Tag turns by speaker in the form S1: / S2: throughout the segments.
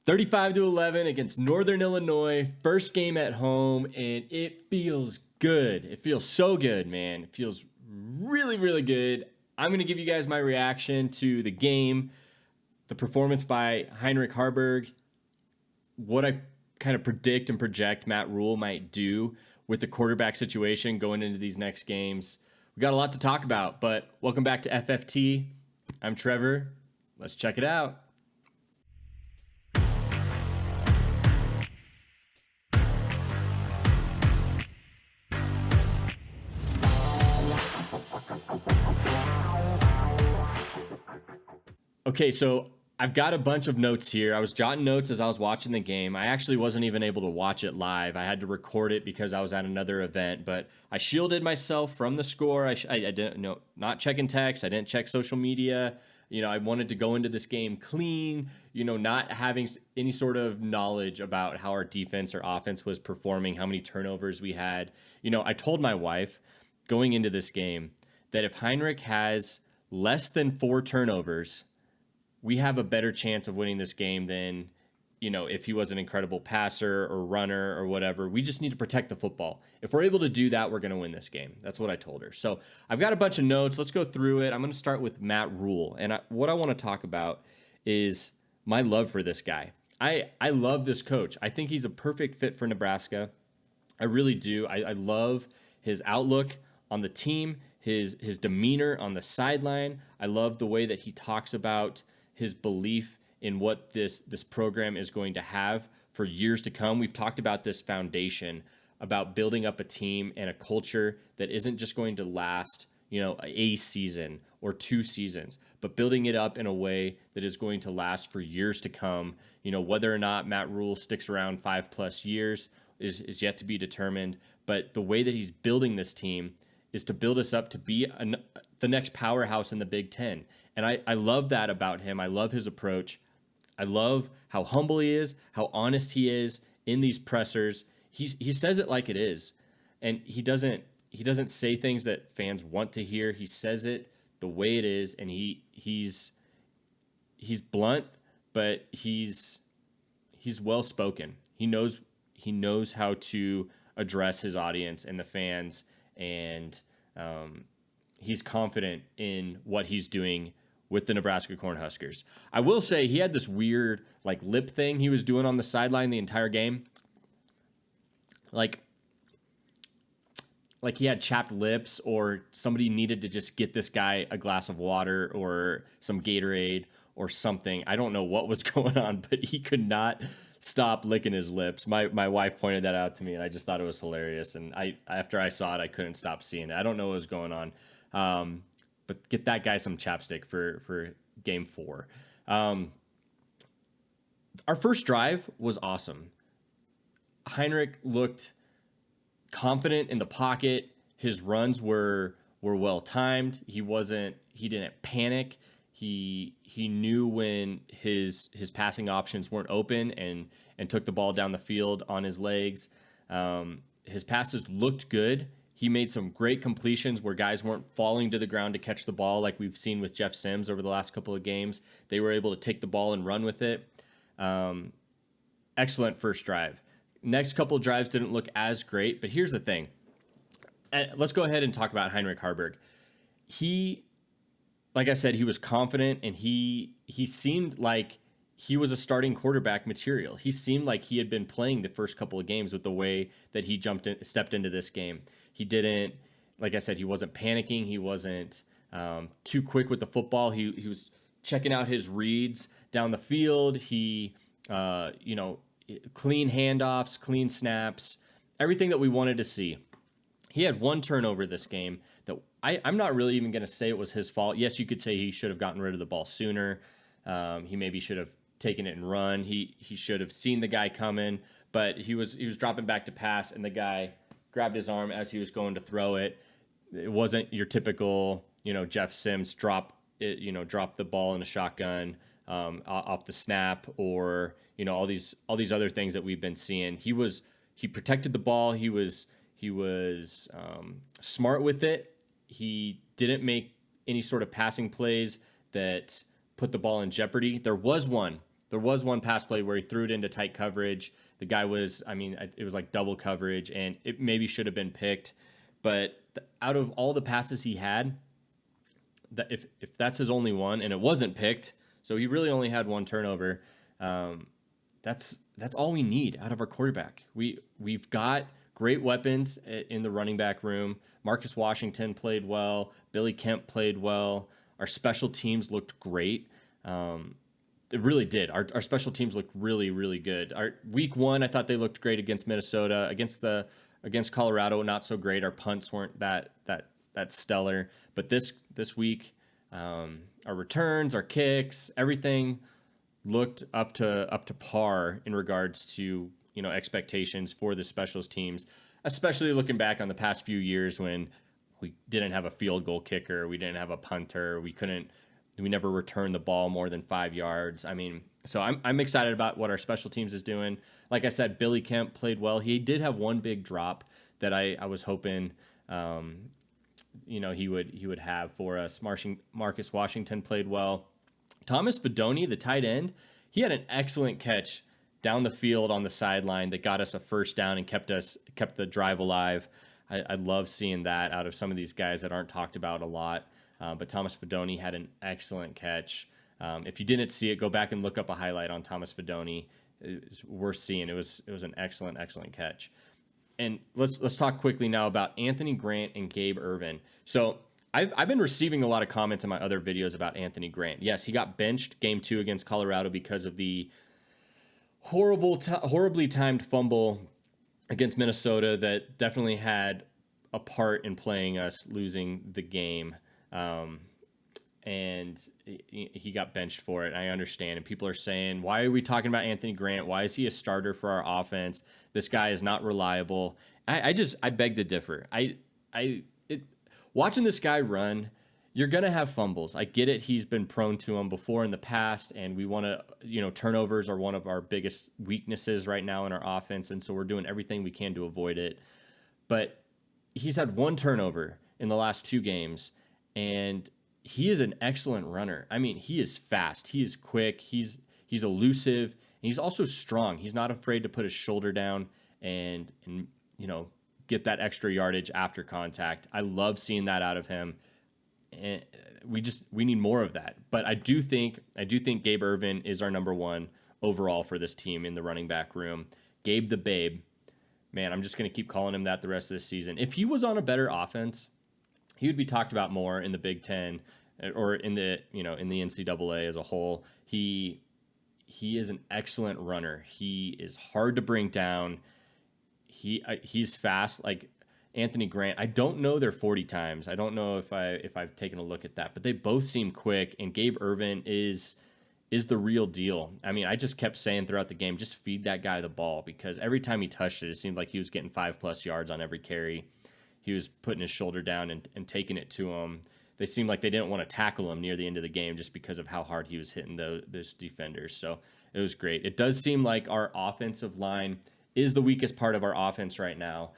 S1: 35-11 against Northern Illinois, first game at home, and it feels good. It feels so good, man. It feels really, really good. I'm going to give you guys my reaction to the game, the performance by Heinrich Haarberg, what I kind of predict and project Matt Rule might do with the quarterback situation going into these next games. We got a lot to talk about, but welcome back to FFT. I'm Trevor. Let's check it out. Okay, so I've got a bunch of notes here. I was jotting notes as I was watching the game. I actually wasn't even able to watch it live. I had to record it because I was at another event, but I shielded myself from the score. I didn't not checking text. I didn't check social media. I wanted to go into this game clean, not having any sort of knowledge about how our defense or offense was performing, how many turnovers we had. I told my wife going into this game that if Heinrich has less than 4 turnovers, we have a better chance of winning this game than, if he was an incredible passer or runner or whatever. We just need to protect the football. If we're able to do that, we're going to win this game. That's what I told her. So I've got a bunch of notes. Let's go through it. I'm going to start with Matt Rule. And what I want to talk about is my love for this guy. I love this coach. I think he's a perfect fit for Nebraska. I really do. I love his outlook on the team, his demeanor on the sideline. I love the way that he talks about his belief in what this program is going to have for years to come. We've talked about this foundation, about building up a team and a culture that isn't just going to last, a season or 2 seasons, but building it up in a way that is going to last for years to come. Whether or not Matt Rule sticks around 5+ years is yet to be determined. But the way that he's building this team is to build us up to be the next powerhouse in the Big Ten. And I love that about him. I love his approach. I love how humble he is, how honest he is in these pressers. He says it like it is. And he doesn't say things that fans want to hear. He says it the way it is, and he's blunt, but he's well spoken. He knows how to address his audience and the fans, and he's confident in what he's doing with the Nebraska Cornhuskers. I will say he had this weird lip thing he was doing on the sideline the entire game. Like he had chapped lips, or somebody needed to just get this guy a glass of water or some Gatorade or something. I don't know what was going on, but he could not stop licking his lips. My wife pointed that out to me, and I just thought it was hilarious. And after I saw it, I couldn't stop seeing it. I don't know what was going on. But get that guy some chapstick for game 4. Our first drive was awesome. Heinrich looked confident in the pocket. His runs were well timed. He didn't panic. He knew when his passing options weren't open and took the ball down the field on his legs. His passes looked good. He made some great completions where guys weren't falling to the ground to catch the ball like we've seen with Jeff Sims over the last couple of games. They were able to take the ball and run with it. Excellent first drive. Next couple of drives didn't look as great, but here's the thing. Let's go ahead and talk about Heinrich Haarberg. Like I said, he was confident, and he seemed like he was a starting quarterback material. He seemed like he had been playing the first couple of games with the way that he stepped into this game. He didn't, like I said, he wasn't panicking. He wasn't too quick with the football. He was checking out his reads down the field. He, clean handoffs, clean snaps, everything that we wanted to see. He had 1 turnover this game that I'm not really even going to say it was his fault. Yes, you could say he should have gotten rid of the ball sooner. He maybe should have taken it and run. He should have seen the guy coming, but he was dropping back to pass, and the guy grabbed his arm as he was going to throw it. It wasn't your typical, Jeff Sims drop the ball in a shotgun off the snap, or all these other things that we've been seeing. He protected the ball. He was smart with it. He didn't make any sort of passing plays that put the ball in jeopardy. There was one There was one pass play where he threw it into tight coverage. The guy was, it was like double coverage, and it maybe should have been picked. But out of all the passes he had, that if that's his only one, and it wasn't picked, so he really only had one turnover. That's all we need out of our quarterback. We've got great weapons in the running back room. Marcus Washington played well. Billy Kemp played well. Our special teams looked great. It really did. Our special teams looked really, really good. Our week 1, I thought they looked great against Minnesota. Against Colorado, not so great. Our punts weren't that stellar. But this week, our returns, our kicks, everything looked up to par in regards to expectations for the specials teams, especially looking back on the past few years when we didn't have a field goal kicker, we didn't have a punter, we never returned the ball more than 5 yards. So I'm excited about what our special teams is doing. Like I said, Billy Kemp played well. He did have one big drop that I was hoping he would have for us. Marcus Washington played well. Thomas Fedoni, the tight end, he had an excellent catch down the field on the sideline that got us a first down and kept the drive alive. I love seeing that out of some of these guys that aren't talked about a lot. But Thomas Fedoni had an excellent catch. If you didn't see it, go back and look up a highlight on Thomas Fedoni. It's worth seeing. It was an excellent catch. And let's talk quickly now about Anthony Grant and Gabe Ervin. So I've been receiving a lot of comments in my other videos about Anthony Grant. Yes, he got benched game 2 against Colorado because of the horribly timed fumble against Minnesota that definitely had a part in playing us losing the game. And he got benched for it. I understand. And people are saying, why are we talking about Anthony Grant? Why is he a starter for our offense? This guy is not reliable. I beg to differ. Watching this guy run, you're going to have fumbles. I get it. He's been prone to them before in the past, and we want to, turnovers are one of our biggest weaknesses right now in our offense. And so we're doing everything we can to avoid it. But he's had one turnover in the last 2 games, and he is an excellent runner. He is fast. He is quick. He's elusive, and he's also strong. He's not afraid to put his shoulder down and get that extra yardage after contact. I love seeing that out of him. And we need more of that. But I do think Gabe Ervin is our number 1 overall for this team in the running back room. Gabe the Babe. Man, I'm just going to keep calling him that the rest of this season. If he was on a better offense, he would be talked about more in the Big Ten or in the NCAA as a whole. He is an excellent runner. He is hard to bring down. He's fast like Anthony Grant. I don't know their 40 times. I don't know if I've taken a look at that, but they both seem quick. And Gabe Ervin is the real deal. I just kept saying throughout the game, just feed that guy the ball, because every time he touched it, it seemed like he was getting 5+ yards on every carry. He was putting his shoulder down and taking it to him. They seemed like they didn't want to tackle him near the end of the game just because of how hard he was hitting those defenders. So it was great. It does seem like our offensive line is the weakest part of our offense right now.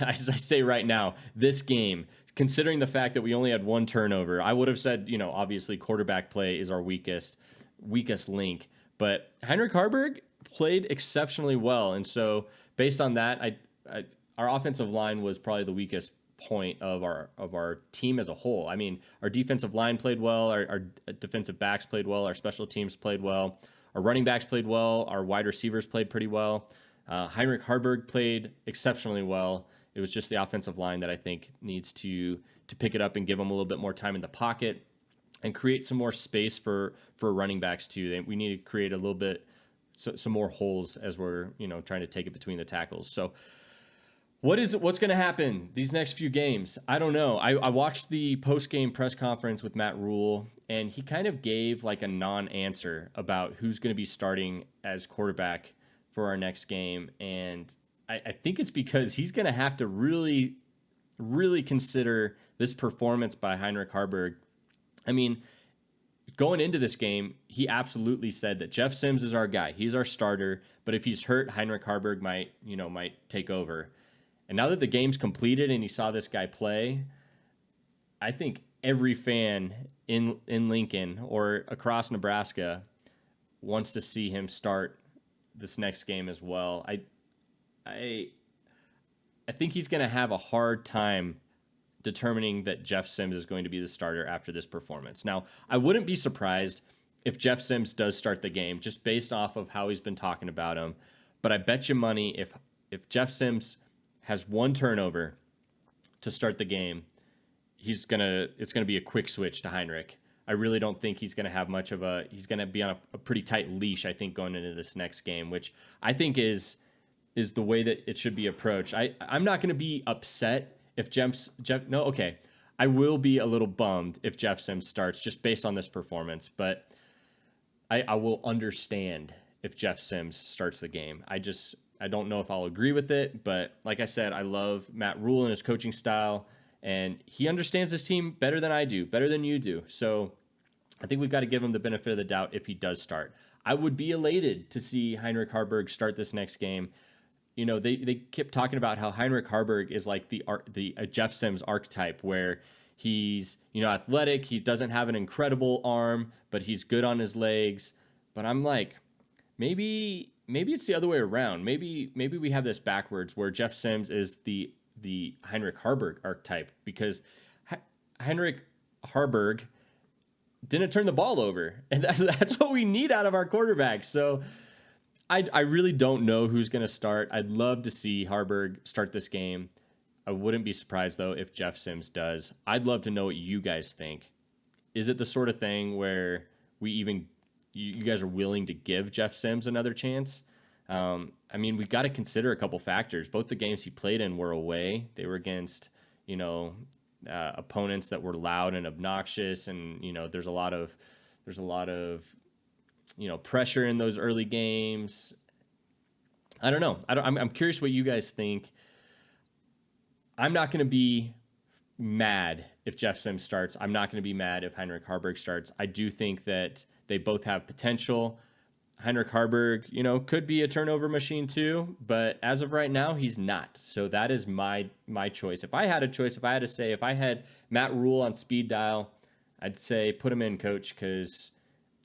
S1: As I say right now, this game, considering the fact that we only had one turnover, I would have said, obviously quarterback play is our weakest link. But Heinrich Haarberg played exceptionally well. And so based on that, our offensive line was probably the weakest point of our team as a whole. Our defensive line played well, our defensive backs played well, our special teams played well, our running backs played well, our wide receivers played pretty well. Heinrich Haarberg played exceptionally well. It was just the offensive line that I think needs to pick it up and give them a little bit more time in the pocket and create some more space for running backs too. We need to create a little bit some more holes as we're trying to take it between the tackles. So what's going to happen these next few games? I don't know. I watched the post-game press conference with Matt Rule, and he kind of gave like a non-answer about who's going to be starting as quarterback for our next game. And I think it's because he's going to have to really, really consider this performance by Heinrich Haarberg. Going into this game, he absolutely said that Jeff Sims is our guy. He's our starter, but if he's hurt, Heinrich Haarberg might take over. And now that the game's completed and he saw this guy play, I think every fan in Lincoln or across Nebraska wants to see him start this next game as well. I I think he's going to have a hard time determining that Jeff Sims is going to be the starter after this performance. Now, I wouldn't be surprised if Jeff Sims does start the game just based off of how he's been talking about him. But I bet you money if Jeff Sims has one turnover to start the game, it's gonna be a quick switch to Heinrich. I really don't think he's going to have much of he's going to be on a pretty tight leash, I think, going into this next game, which I think is the way that it should be approached. I'm not going to be upset if I will be a little bummed if Jeff Sims starts just based on this performance, but I will understand if Jeff Sims starts the game. I don't know if I'll agree with it, but like I said, I love Matt Rule and his coaching style, and he understands his team better than I do, better than you do. So I think we've got to give him the benefit of the doubt if he does start. I would be elated to see Heinrich Haarberg start this next game. You know, they kept talking about how Heinrich Haarberg is like the Jeff Sims archetype, where he's, athletic. He doesn't have an incredible arm, but he's good on his legs. But I'm like, maybe it's the other way around. Maybe we have this backwards, where Jeff Sims is the Heinrich Haarberg archetype, because Heinrich Haarberg didn't turn the ball over, and that's what we need out of our quarterbacks. So I really don't know who's going to start. I'd love to see Haarberg start this game. I wouldn't be surprised, though, if Jeff Sims does. I'd love to know what you guys think. Is it the sort of thing where you guys are willing to give Jeff Sims another chance? We've got to consider a couple factors. Both the games he played in were away. They were against, opponents that were loud and obnoxious, and there's a lot of pressure in those early games. I don't know. I'm curious what you guys think. I'm not going to be mad if Jeff Sims starts. I'm not going to be mad if Heinrich Haarberg starts. I do think that they both have potential. Heinrich Haarberg, could be a turnover machine too, but as of right now, he's not. So that is my choice. If I had a choice, if I had Matt Rule on speed dial, I'd say put him in, coach, because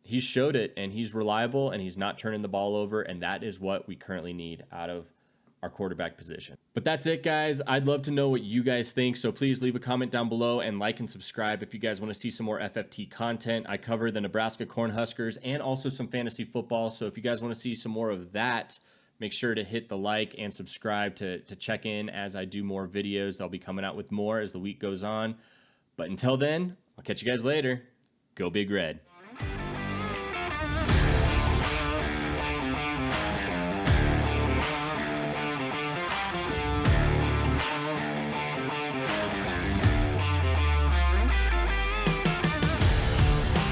S1: he's showed it, and he's reliable, and he's not turning the ball over, and that is what we currently need out of our quarterback position. But that's it, guys. I'd love to know what you guys think, so please leave a comment down below and like and subscribe if you guys want to see some more FFT content. I cover the Nebraska Cornhuskers and also some fantasy football, so if you guys want to see some more of that, make sure to hit the like and subscribe to check in as I do more videos. I'll be coming out with more as the week goes on. But until then, I'll catch you guys later. Go Big Red.